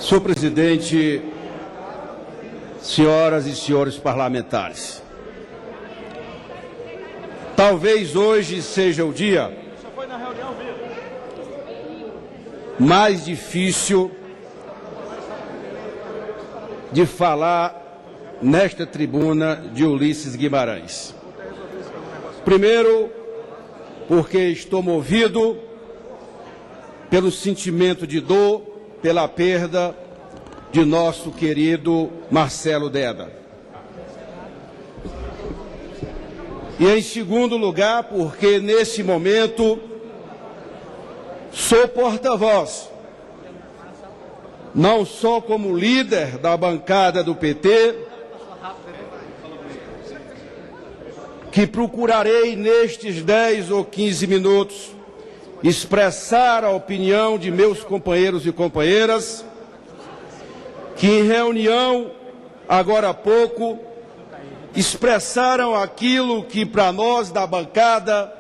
Senhor presidente, senhoras e senhores parlamentares, talvez hoje seja o dia mais difícil de falar nesta tribuna de Ulisses Guimarães. Primeiro, porque estou movido pelo sentimento de dor pela perda de nosso querido Marcelo Deda. E em segundo lugar, porque nesse momento sou porta-voz, não só como líder da bancada do PT, que procurarei nestes 10 ou 15 minutos expressar a opinião de meus companheiros e companheiras, que em reunião, agora há pouco, expressaram aquilo que para nós da bancada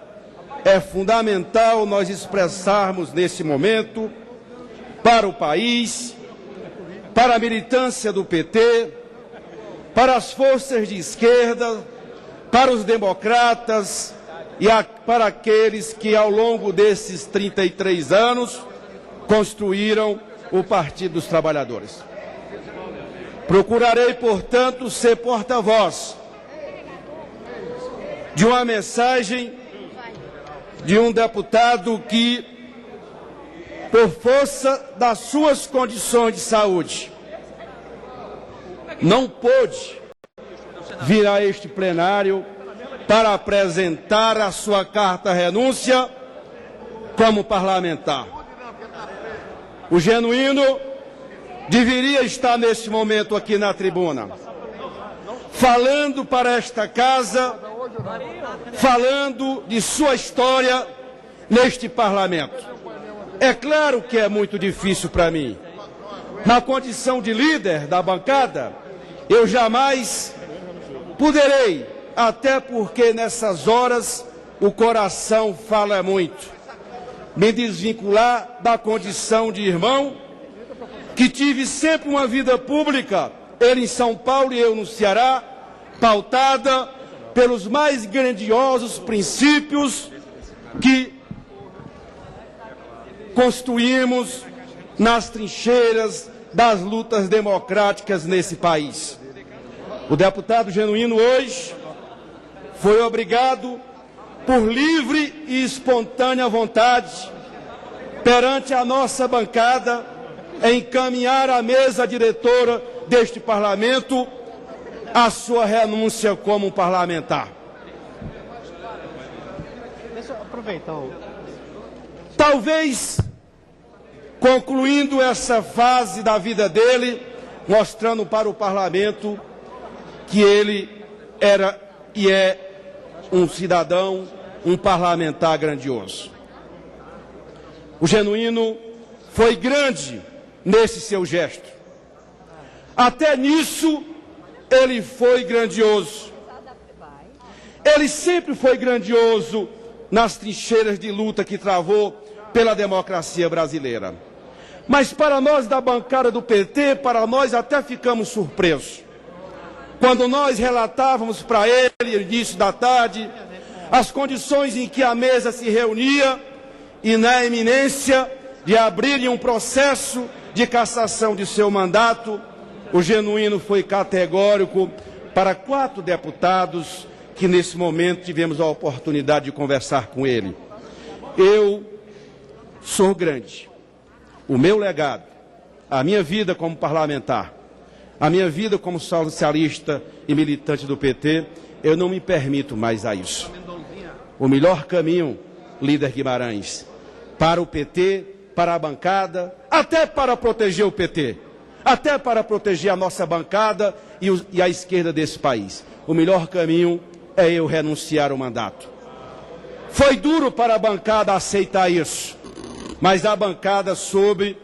é fundamental nós expressarmos nesse momento, para o país, para a militância do PT, para as forças de esquerda, para os democratas e para aqueles que ao longo desses 33 anos construíram o Partido dos Trabalhadores. Procurarei, portanto, ser porta-voz de uma mensagem de um deputado que, por força das suas condições de saúde, não pôde vir a este plenário para apresentar a sua carta-renúncia como parlamentar. O Genuíno deveria estar nesse momento aqui na tribuna, falando para esta casa, falando de sua história neste parlamento. É claro que é muito difícil para mim. Na condição de líder da bancada, eu jamais poderei, até porque nessas horas o coração fala muito, me desvincular da condição de irmão, que tive sempre uma vida pública, ele em São Paulo e eu no Ceará, pautada pelos mais grandiosos princípios que construímos nas trincheiras das lutas democráticas nesse país. O deputado Genuíno hoje foi obrigado, por livre e espontânea vontade, perante a nossa bancada, a encaminhar à mesa diretora deste parlamento a sua renúncia como parlamentar. Deixa eu aproveitar. Talvez, concluindo essa fase da vida dele, mostrando para o parlamento que ele era e é um cidadão, um parlamentar grandioso. O Genuíno foi grande nesse seu gesto. Até nisso ele foi grandioso. Ele sempre foi grandioso nas trincheiras de luta que travou pela democracia brasileira. Mas para nós da bancada do PT, para nós até ficamos surpresos quando nós relatávamos para ele, no início da tarde, as condições em que a mesa se reunia e na iminência de abrirem um processo de cassação de seu mandato, o Genuíno foi categórico para 4 deputados que nesse momento tivemos a oportunidade de conversar com ele. Eu sou grande. O meu legado, a minha vida como parlamentar, a minha vida como socialista e militante do PT, eu não me permito mais a isso. O melhor caminho, líder Guimarães, para o PT, para a bancada, até para proteger o PT, até para proteger a nossa bancada e a esquerda desse país. O melhor caminho é eu renunciar ao mandato. Foi duro para a bancada aceitar isso, mas a bancada soube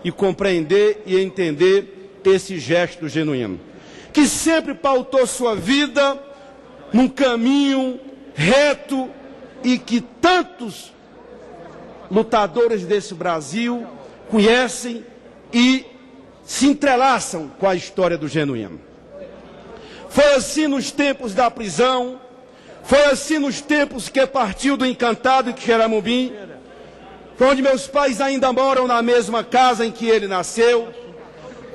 e compreender e entender esse gesto genuíno, que sempre pautou sua vida num caminho reto e que tantos lutadores desse Brasil conhecem e se entrelaçam com a história do Genuíno. Foi assim nos tempos da prisão, foi assim nos tempos que partiu do Encantado em Quixeramobim, onde meus pais ainda moram na mesma casa em que ele nasceu.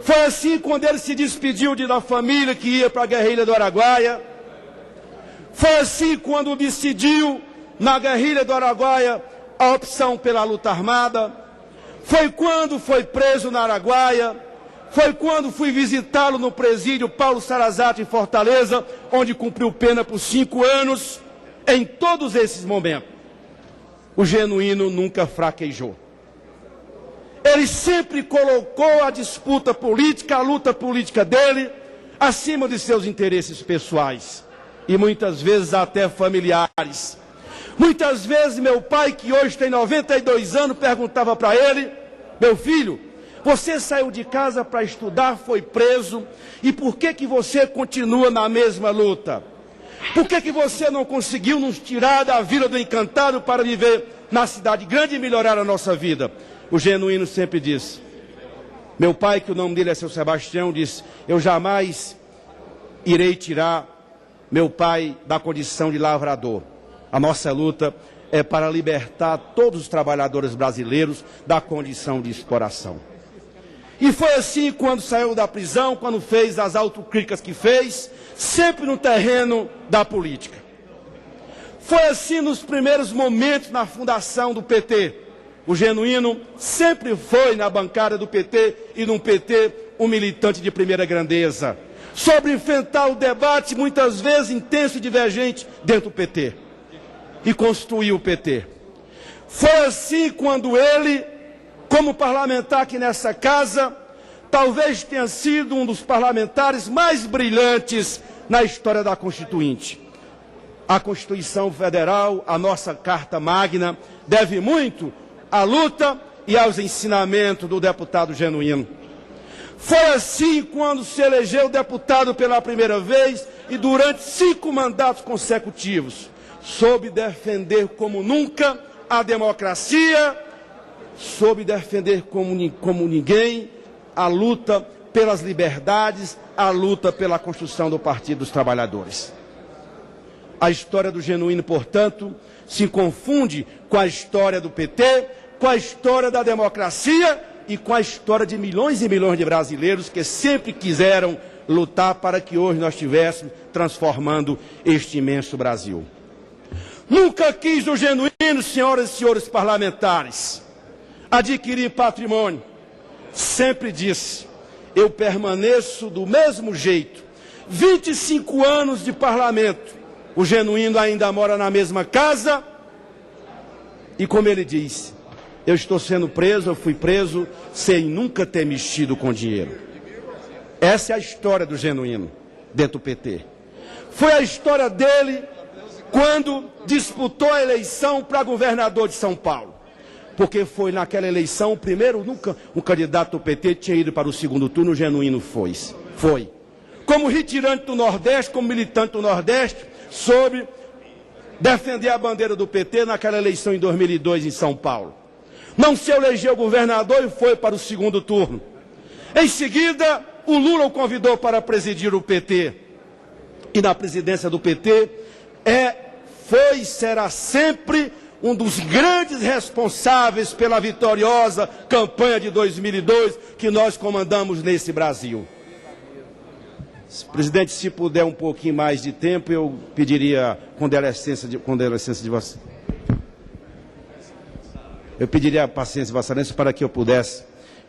Foi assim quando ele se despediu da família que ia para a guerrilha do Araguaia. Foi assim quando decidiu na guerrilha do Araguaia a opção pela luta armada. Foi quando foi preso na Araguaia. Foi quando fui visitá-lo no presídio Paulo Sarazate em Fortaleza, onde cumpriu pena por 5 anos. Em todos esses momentos, o Genuíno nunca fraquejou. Ele sempre colocou a disputa política, a luta política dele, acima de seus interesses pessoais. E muitas vezes até familiares. Muitas vezes meu pai, que hoje tem 92 anos, perguntava para ele: meu filho, você saiu de casa para estudar, foi preso, e por que você continua na mesma luta? Por que você não conseguiu nos tirar da Vila do Encantado para viver na cidade grande e melhorar a nossa vida? O Genuíno sempre disse, meu pai, que o nome dele é seu Sebastião, disse: eu jamais irei tirar meu pai da condição de lavrador. A nossa luta é para libertar todos os trabalhadores brasileiros da condição de exploração. E foi assim quando saiu da prisão, quando fez as autocríticas que fez, sempre no terreno da política. Foi assim nos primeiros momentos na fundação do PT. O Genuíno sempre foi na bancada do PT e no PT um militante de primeira grandeza. Sobre enfrentar o debate, muitas vezes intenso e divergente, dentro do PT. E construiu o PT. Foi assim quando ele, como parlamentar aqui nessa casa, talvez tenha sido um dos parlamentares mais brilhantes na história da Constituinte. A Constituição Federal, a nossa Carta Magna, deve muito à luta e aos ensinamentos do deputado Genuíno. Foi assim quando se elegeu deputado pela primeira vez e durante 5 mandatos consecutivos soube defender como nunca a democracia, soube defender como ninguém a luta pelas liberdades, a luta pela construção do Partido dos Trabalhadores. A história do Genuíno, portanto, se confunde com a história do PT, com a história da democracia e com a história de milhões e milhões de brasileiros que sempre quiseram lutar para que hoje nós estivéssemos transformando este imenso Brasil. Nunca quis o Genuíno, senhoras e senhores parlamentares, adquirir patrimônio. Sempre disse, eu permaneço do mesmo jeito. 25 anos de parlamento, o Genuíno ainda mora na mesma casa e, como ele disse, eu estou sendo preso, eu fui preso sem nunca ter mexido com dinheiro. Essa é a história do Genuíno dentro do PT. Foi a história dele quando disputou a eleição para governador de São Paulo. Porque foi naquela eleição, o primeiro, nunca um candidato do PT tinha ido para o segundo turno, o Genuíno foi. Como retirante do Nordeste, como militante do Nordeste, soube defender a bandeira do PT naquela eleição em 2002 em São Paulo. Não se elegeu governador e foi para o segundo turno. Em seguida, o Lula o convidou para presidir o PT. E na presidência do PT, foi e será sempre um dos grandes responsáveis pela vitoriosa campanha de 2002 que nós comandamos nesse Brasil. Presidente, se puder um pouquinho mais de tempo, eu pediria com licença de você. Eu pediria a paciência de Vossa Excelência para que eu pudesse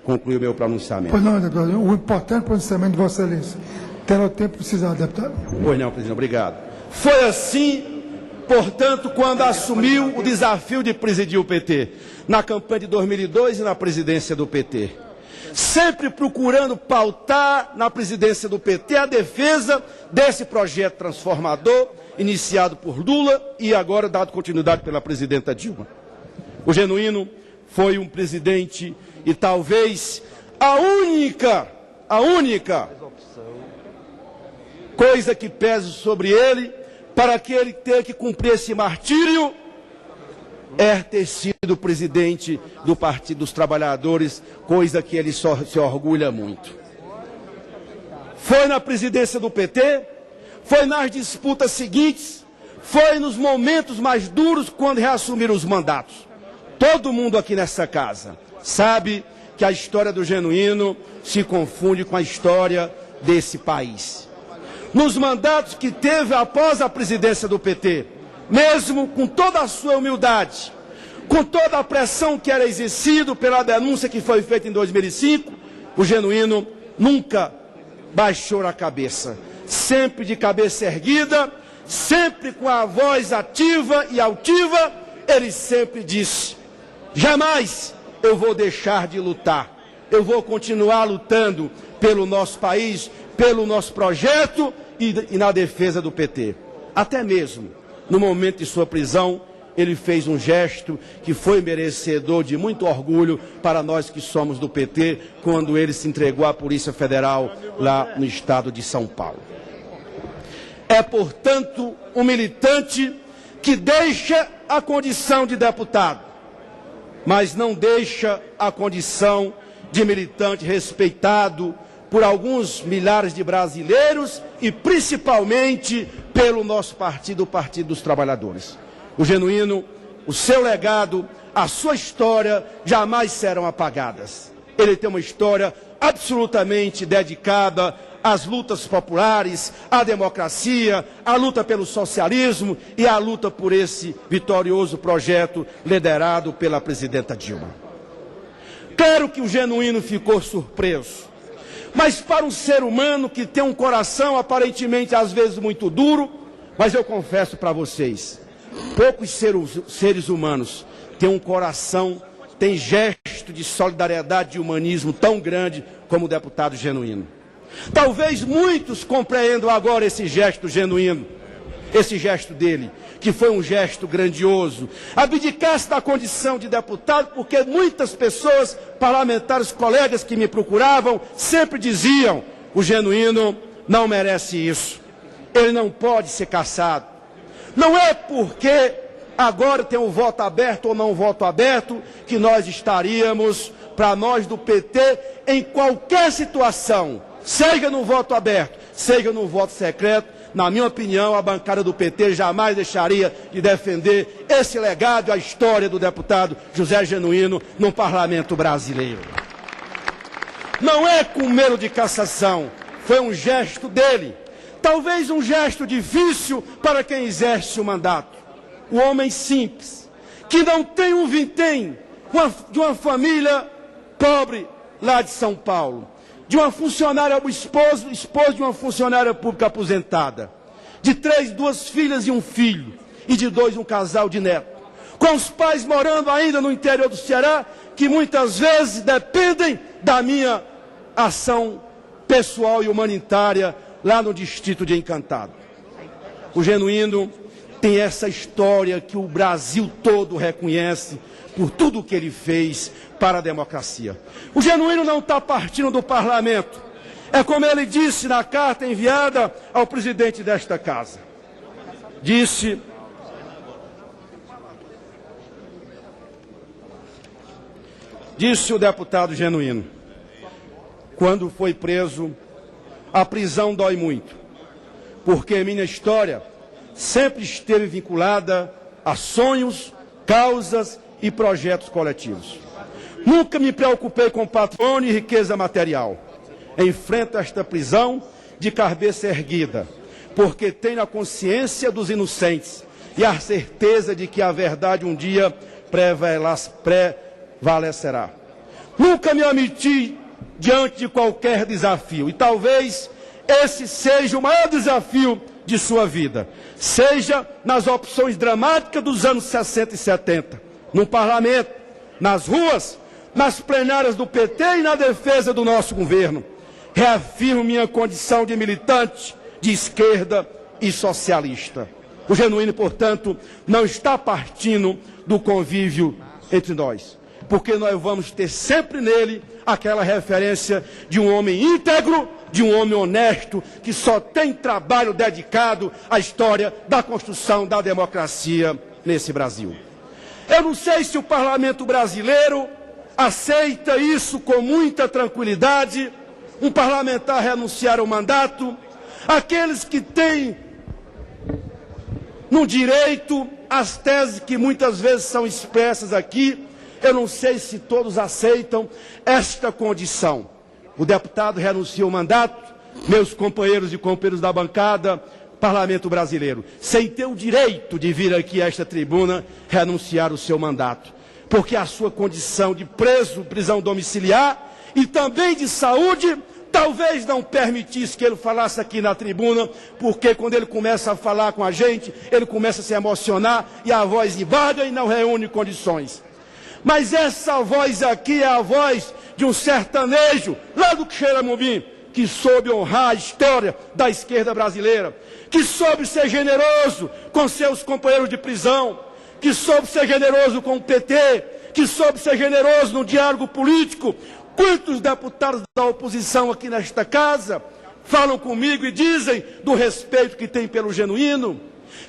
concluir o meu pronunciamento. Pois não, deputado. O importante pronunciamento de Vossa Excelência. Terá o tempo precisado, deputado. Pois não, presidente, obrigado. Foi assim, portanto, quando assumiu o desafio de presidir o PT, na campanha de 2002 e na presidência do PT. Sempre procurando pautar na presidência do PT a defesa desse projeto transformador, iniciado por Lula e agora dado continuidade pela presidenta Dilma. O Genuíno foi um presidente e talvez a única coisa que pesa sobre ele para que ele tenha que cumprir esse martírio é ter sido presidente do Partido dos Trabalhadores, coisa que ele só se orgulha muito. Foi na presidência do PT, foi nas disputas seguintes, foi nos momentos mais duros quando reassumiram os mandatos. Todo mundo aqui nessa casa sabe que a história do Genuíno se confunde com a história desse país. Nos mandatos que teve após a presidência do PT, mesmo com toda a sua humildade, com toda a pressão que era exercida pela denúncia que foi feita em 2005, o Genuíno nunca baixou a cabeça, sempre de cabeça erguida, sempre com a voz ativa e altiva, ele sempre disse: jamais eu vou deixar de lutar, eu vou continuar lutando pelo nosso país, pelo nosso projeto e na defesa do PT. Até mesmo no momento de sua prisão, ele fez um gesto que foi merecedor de muito orgulho para nós que somos do PT, quando ele se entregou à Polícia Federal lá no estado de São Paulo. É, portanto, um militante que deixa a condição de deputado, mas não deixa a condição de militante respeitado por alguns milhares de brasileiros e principalmente pelo nosso partido, o Partido dos Trabalhadores. O Genuíno, o seu legado, a sua história jamais serão apagadas. Ele tem uma história absolutamente dedicada às lutas populares, à democracia, à luta pelo socialismo e à luta por esse vitorioso projeto liderado pela presidenta Dilma. Claro que o Genuíno ficou surpreso, mas para um ser humano que tem um coração aparentemente às vezes muito duro, mas eu confesso para vocês, poucos seres humanos têm um coração, têm gesto de solidariedade e humanismo tão grande como o deputado Genuíno. Talvez muitos compreendam agora esse gesto genuíno, esse gesto dele, que foi um gesto grandioso. Abdicar-se da condição de deputado, porque muitas pessoas, parlamentares, colegas que me procuravam, sempre diziam: o Genuíno não merece isso, ele não pode ser cassado. Não é porque agora tem um voto aberto ou não voto aberto que nós estaríamos, para nós do PT, em qualquer situação, seja no voto aberto, seja no voto secreto, na minha opinião, a bancada do PT jamais deixaria de defender esse legado, a história do deputado José Genuíno no parlamento brasileiro. Não é com medo de cassação, foi um gesto dele. Talvez um gesto difícil para quem exerce o mandato. O homem simples, que não tem um vintém, de uma família pobre lá de São Paulo, de uma funcionária, o esposo de uma funcionária pública aposentada, de 2 filhas e um filho, e de 2 um casal de netos, com os pais morando ainda no interior do Ceará, que muitas vezes dependem da minha ação pessoal e humanitária lá no distrito de Encantado. O Genuíno tem essa história que o Brasil todo reconhece por tudo o que ele fez para a democracia. O Genuíno não está partindo do parlamento. É como ele disse na carta enviada ao presidente desta casa. Disse: o deputado Genuíno, quando foi preso, a prisão dói muito, porque minha história sempre esteve vinculada a sonhos, causas e projetos coletivos. Nunca me preocupei com patrimônio e riqueza material. Enfrento esta prisão de cabeça erguida, porque tenho a consciência dos inocentes e a certeza de que a verdade um dia prevalecerá. Nunca me omiti diante de qualquer desafio, e talvez esse seja o maior desafio de sua vida, seja nas opções dramáticas dos anos 60 e 70, no parlamento, nas ruas, nas plenárias do PT e na defesa do nosso governo. Reafirmo minha condição de militante de esquerda e socialista. O Genuíno, portanto, não está partindo do convívio entre nós, porque nós vamos ter sempre nele aquela referência de um homem íntegro, de um homem honesto, que só tem trabalho dedicado à história da construção da democracia nesse Brasil. Eu não sei se o parlamento brasileiro aceita isso com muita tranquilidade, um parlamentar renunciar ao mandato. Aqueles que têm no direito as teses que muitas vezes são expressas aqui, eu não sei se todos aceitam esta condição. O deputado renuncia ao mandato, meus companheiros e companheiros da bancada, parlamento brasileiro, sem ter o direito de vir aqui a esta tribuna renunciar o seu mandato, porque a sua condição de preso, prisão domiciliar e também de saúde, talvez não permitisse que ele falasse aqui na tribuna, porque quando ele começa a falar com a gente, ele começa a se emocionar e a voz embarga e não reúne condições. Mas essa voz aqui é a voz de um sertanejo, lá do Xeramubim, que soube honrar a história da esquerda brasileira, que soube ser generoso com seus companheiros de prisão, que soube ser generoso com o PT, que soube ser generoso no diálogo político. Quantos deputados da oposição aqui nesta casa falam comigo e dizem do respeito que tem pelo Genuíno?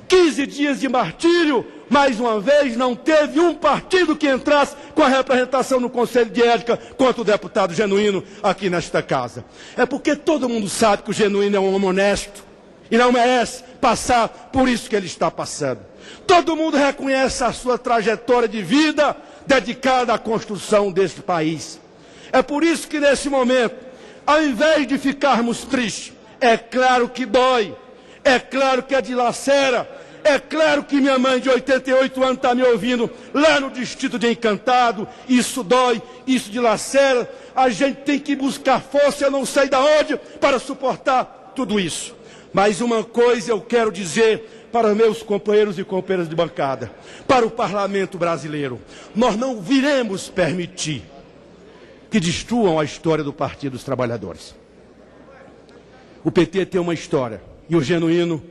15 dias de martírio, mais uma vez, não teve um partido que entrasse com a representação no Conselho de Ética contra o deputado Genuíno aqui nesta casa. É porque todo mundo sabe que o Genuíno é um homem honesto e não merece passar por isso que ele está passando. Todo mundo reconhece a sua trajetória de vida dedicada à construção deste país. É por isso que nesse momento, ao invés de ficarmos tristes, é claro que dói, é claro que dilacera, é claro que minha mãe de 88 anos está me ouvindo lá no distrito de Encantado, isso dói, isso dilacera, a gente tem que buscar força, eu não sei de onde, para suportar tudo isso. Mas uma coisa eu quero dizer para meus companheiros e companheiras de bancada, para o parlamento brasileiro, nós não viremos permitir que destruam a história do Partido dos Trabalhadores. O PT tem uma história, e o Genuíno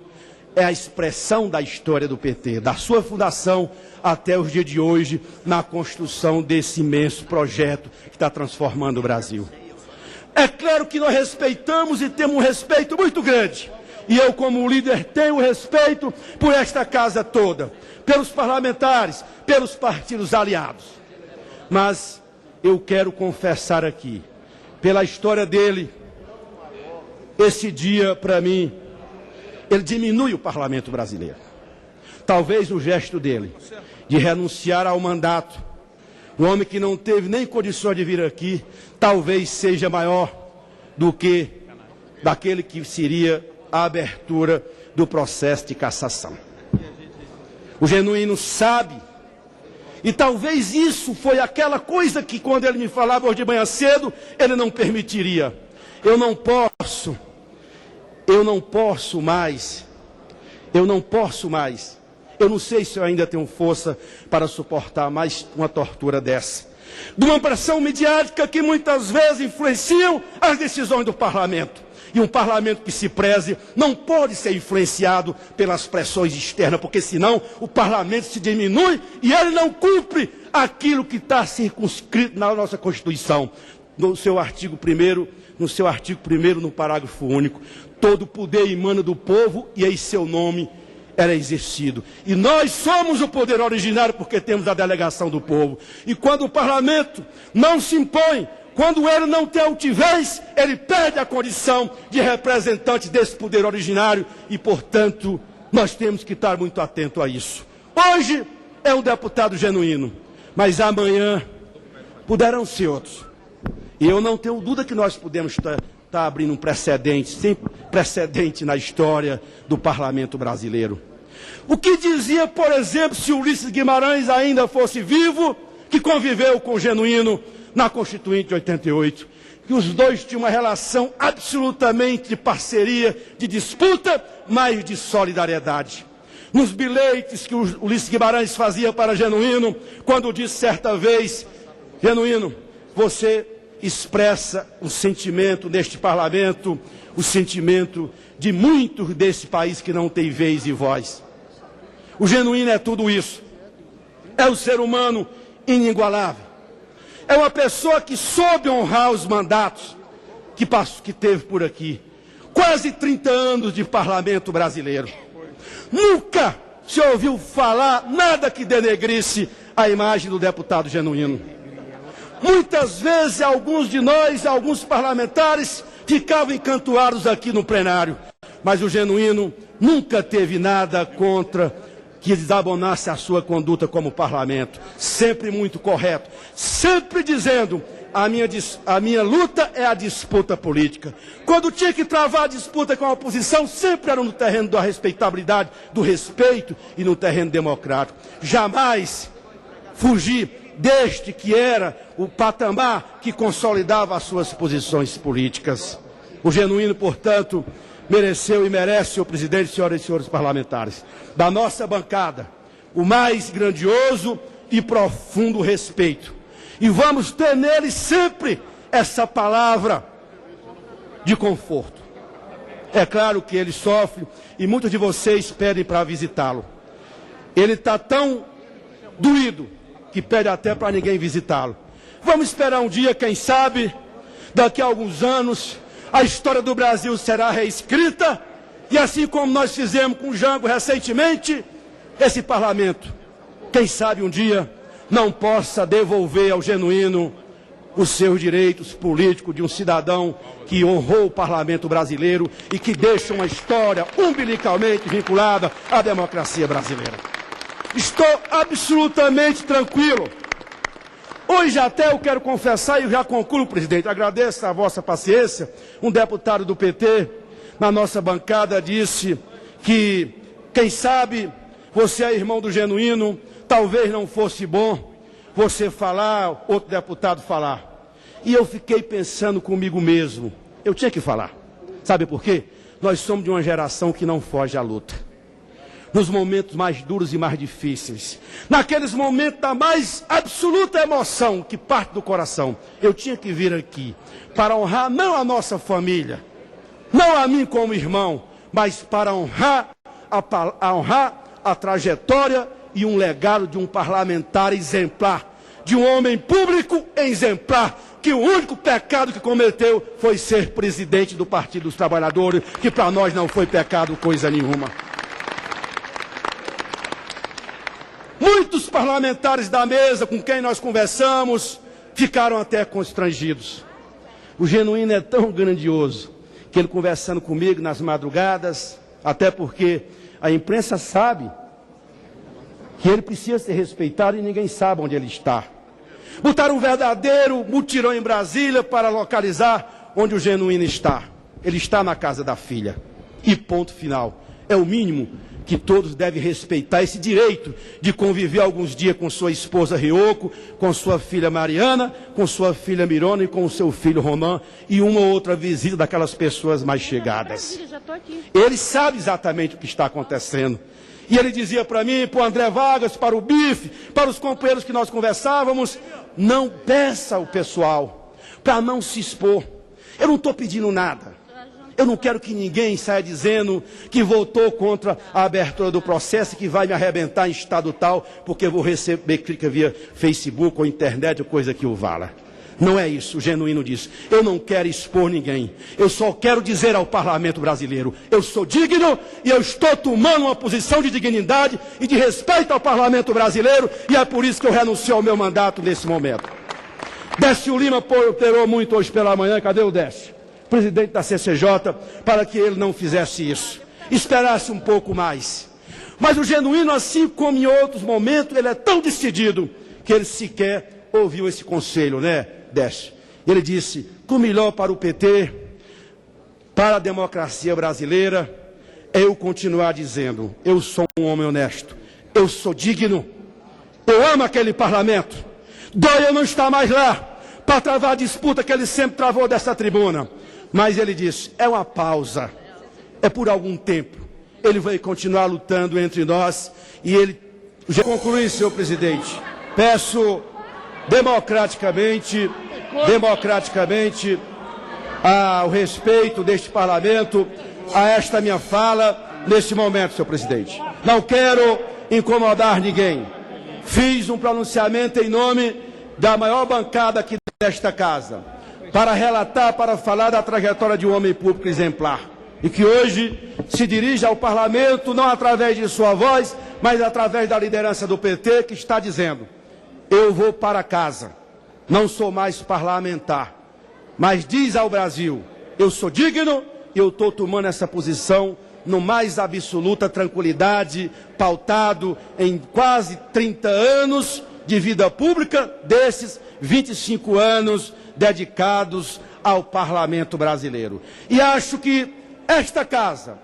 é a expressão da história do PT, da sua fundação até os dias de hoje, na construção desse imenso projeto que está transformando o Brasil. É claro que nós respeitamos e temos um respeito muito grande, e eu como líder tenho respeito por esta casa toda, pelos parlamentares, pelos partidos aliados. Mas eu quero confessar aqui, pela história dele, esse dia, para mim, ele diminui o parlamento brasileiro. Talvez o gesto dele, de renunciar ao mandato, um homem que não teve nem condições de vir aqui, talvez seja maior do que daquele que seria a abertura do processo de cassação. O Genuíno sabe, e talvez isso foi aquela coisa que quando ele me falava hoje de manhã cedo, ele não permitiria. Eu não posso mais, eu não sei se eu ainda tenho força para suportar mais uma tortura dessa. De uma pressão midiática que muitas vezes influenciam as decisões do parlamento. E um parlamento que se preze não pode ser influenciado pelas pressões externas, porque senão o parlamento se diminui e ele não cumpre aquilo que está circunscrito na nossa Constituição. No seu artigo 1º, no parágrafo único, todo poder emana do povo e em seu nome era exercido. E nós somos o poder originário porque temos a delegação do povo. E quando o parlamento não se impõe, quando ele não tem altivez, ele perde a condição de representante desse poder originário e, portanto, nós temos que estar muito atentos a isso. Hoje é um deputado Genuíno, mas amanhã poderão ser outros. E eu não tenho dúvida que nós podemos estar abrindo um precedente, sem precedente na história do parlamento brasileiro. O que dizia, por exemplo, se Ulisses Guimarães ainda fosse vivo, que conviveu com o Genuíno na Constituinte de 88, que os dois tinham uma relação absolutamente de parceria, de disputa, mas de solidariedade. Nos bilhetes que o Ulisses Guimarães fazia para Genuíno, quando disse certa vez, Genuíno, você expressa um sentimento neste parlamento, o sentimento de muitos desse país que não tem vez e voz. O Genuíno é tudo isso. É o ser humano inigualável. É uma pessoa que soube honrar os mandatos que teve por aqui. Quase 30 anos de parlamento brasileiro. Nunca se ouviu falar nada que denegrisse a imagem do deputado Genuíno. Muitas vezes, alguns de nós, alguns parlamentares, ficavam encantoados aqui no plenário. Mas o Genuíno nunca teve nada contra que desabonasse a sua conduta como parlamento. Sempre muito correto. Sempre dizendo, a minha luta é a disputa política. Quando tinha que travar a disputa com a oposição, sempre era no terreno da respeitabilidade, do respeito e no terreno democrático. Jamais fugir deste que era o patamar que consolidava as suas posições políticas. O Genuíno, portanto, mereceu e merece, senhor presidente, senhoras e senhores parlamentares, da nossa bancada, o mais grandioso e profundo respeito. E vamos ter nele sempre essa palavra de conforto. É claro que ele sofre e muitos de vocês pedem para visitá-lo. Ele está tão doído que pede até para ninguém visitá-lo. Vamos esperar um dia, quem sabe, daqui a alguns anos, a história do Brasil será reescrita, e assim como nós fizemos com o Jango recentemente, esse parlamento, quem sabe um dia, não possa devolver ao Genuíno os seus direitos políticos de um cidadão que honrou o parlamento brasileiro e que deixa uma história umbilicalmente vinculada à democracia brasileira. Estou absolutamente tranquilo. Hoje até eu quero confessar, e já concluo, presidente, agradeço a vossa paciência, um deputado do PT, na nossa bancada, disse que, quem sabe, você é irmão do Genuíno, talvez não fosse bom você falar, outro deputado falar. E eu fiquei pensando comigo mesmo, eu tinha que falar. Sabe por quê? Nós somos de uma geração que não foge à luta. Nos momentos mais duros e mais difíceis, naqueles momentos da mais absoluta emoção que parte do coração, eu tinha que vir aqui para honrar não a nossa família, não a mim como irmão, mas para honrar a trajetória e um legado de um parlamentar exemplar, de um homem público exemplar, que o único pecado que cometeu foi ser presidente do Partido dos Trabalhadores, que para nós não foi pecado coisa nenhuma. Muitos parlamentares da mesa com quem nós conversamos ficaram até constrangidos. O Genuíno é tão grandioso que ele conversando comigo nas madrugadas, até porque a imprensa sabe que ele precisa ser respeitado e ninguém sabe onde ele está. Botaram um verdadeiro mutirão em Brasília para localizar onde o Genuíno está. Ele está na casa da filha. E ponto final. É o mínimo que todos devem respeitar, esse direito de conviver alguns dias com sua esposa Rioco, com sua filha Mariana, com sua filha Mirona e com o seu filho Ronan, e uma ou outra visita daquelas pessoas mais chegadas. Ele sabe exatamente o que está acontecendo. E ele dizia para mim, para o André Vargas, para o Bife, para os companheiros que nós conversávamos, não peça ao pessoal para não se expor. Eu não estou pedindo nada. Eu não quero que ninguém saia dizendo que votou contra a abertura do processo e que vai me arrebentar em estado tal, porque vou receber crítica via Facebook ou internet ou coisa que o vala. Não é isso, o Genuíno disse. Eu não quero expor ninguém. Eu só quero dizer ao parlamento brasileiro, eu sou digno e eu estou tomando uma posição de dignidade e de respeito ao parlamento brasileiro, e é por isso que eu renuncio ao meu mandato nesse momento. Décio Lima operou muito hoje pela manhã, cadê o Décio? Presidente da CCJ, para que ele não fizesse isso, esperasse um pouco mais. Mas o Genuíno, assim como em outros momentos, ele é tão decidido que ele sequer ouviu esse conselho, né, Décio? Ele disse, o melhor para o PT, para a democracia brasileira, é eu continuar dizendo, eu sou um homem honesto, eu sou digno, eu amo aquele parlamento, dói eu não estar mais lá, para travar a disputa que ele sempre travou dessa tribuna. Mas ele disse, é uma pausa, é por algum tempo. Ele vai continuar lutando entre nós e ele... Já concluí, senhor presidente. Peço democraticamente ao respeito deste parlamento, a esta minha fala neste momento, senhor presidente. Não quero incomodar ninguém. Fiz um pronunciamento em nome da maior bancada aqui desta casa, para relatar, para falar da trajetória de um homem público exemplar, e que hoje se dirige ao parlamento, não através de sua voz, mas através da liderança do PT, que está dizendo, eu vou para casa, não sou mais parlamentar, mas diz ao Brasil, eu sou digno e eu estou tomando essa posição no mais absoluta tranquilidade, pautado em quase 30 anos de vida pública, desses 25 anos dedicados ao parlamento brasileiro. E acho que esta casa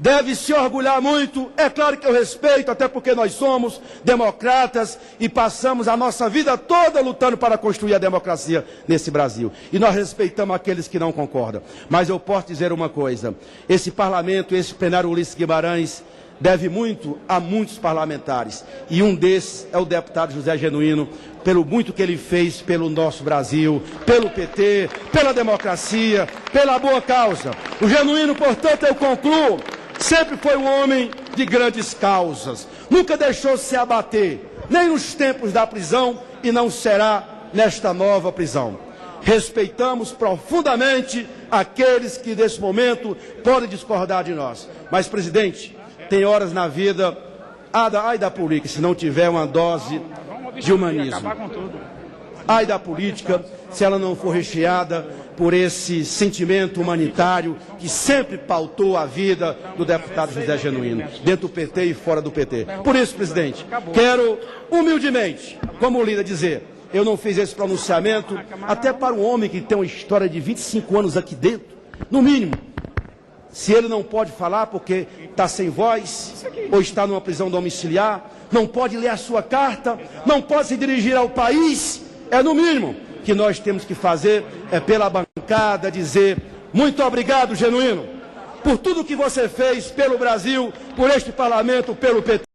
deve se orgulhar muito, é claro que eu respeito, até porque nós somos democratas e passamos a nossa vida toda lutando para construir a democracia nesse Brasil. E nós respeitamos aqueles que não concordam. Mas eu posso dizer uma coisa, esse parlamento, esse plenário Ulisses Guimarães, deve muito a muitos parlamentares. E um desses é o deputado José Genuíno, pelo muito que ele fez pelo nosso Brasil, pelo PT, pela democracia, pela boa causa. O Genuíno, portanto, eu concluo, sempre foi um homem de grandes causas. Nunca deixou se abater, nem nos tempos da prisão e não será nesta nova prisão. Respeitamos profundamente aqueles que nesse momento podem discordar de nós. Mas, presidente, tem horas na vida, ai da política, se não tiver uma dose de humanismo. Ai da política, se ela não for recheada por esse sentimento humanitário que sempre pautou a vida do deputado José Genuíno, dentro do PT e fora do PT. Por isso, presidente, quero humildemente, como líder, dizer, eu não fiz esse pronunciamento até para um homem que tem uma história de 25 anos aqui dentro, no mínimo. Se ele não pode falar porque está sem voz, ou está numa prisão domiciliar, não pode ler a sua carta, não pode se dirigir ao país, é no mínimo que nós temos que fazer, é pela bancada dizer, muito obrigado, Genuíno, por tudo que você fez pelo Brasil, por este parlamento, pelo PT.